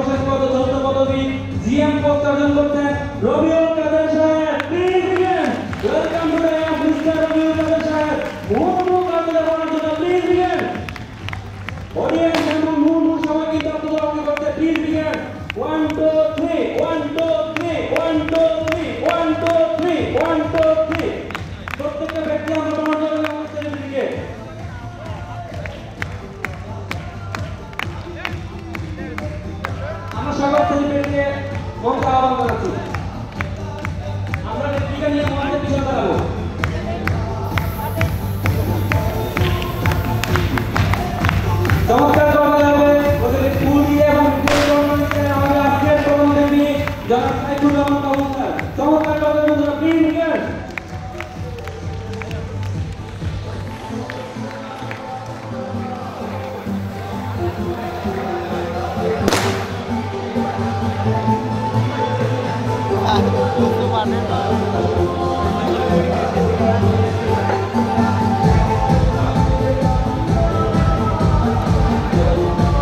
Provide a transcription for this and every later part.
সর্বশেষ পদ 14 পদবী জিএম পদ অর্জন করতেন রবিউল কাদের সাহেব। Please begin. Welcome to the mister Rabiul Kader সাহেব। মুহূর্ত কাজে করার জন্য প্লিজ বিগিন। অডিয়েন্স এবং মুহূর্ত সবাই কিন্তু আপনাদের অপেক্ষা করতে প্লিজ বিগিন। 1 2 3 1 2 3 1 2 3 1 2 3 1 2 3 প্রত্যেকটা ব্যক্তি আমরা তোমার জন্য সেলিব্রিটিকে আমরা সকল সেলিব্রিটিকে মঞ্চে আহ্বান জানাচ্ছি। আমরা রেপ্লিকা নিয়ে মঞ্চে পিছনে দাঁড়াবো। চমৎকার করা যাবে ওদের ফুল দিয়ে এবং আমাদের আজকের প্রধানমন্ত্রী জনাব সাইফুর রহমান কবুতর চমৎকার করা যাবে। Please begin.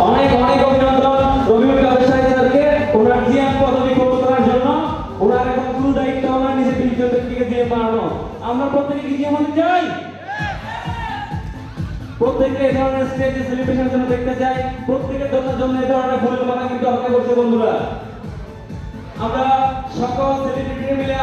অনেক অনেক অভিনন্দন রবিউল কাদের সাহেবকে ওনার জিএম পদবি গ্রহণ করার জন্য। ওনার এখন পুরো দায়িত্ব ওনার নিজের ব্যক্তিকে জিএম বানানো। আমরা প্রত্যেকে কি জিএম হতে চাই? প্রত্যেকে এই ধরনের স্টেজে সেলিব্রেশনের জন্য দেখতে চাই। প্রত্যেকের জন্য এই ধরনের ফুলের মালা কিন্তু অপেক্ষা করছে বন্ধুরা। আমরা সকল সেলিব্রিটি মিলে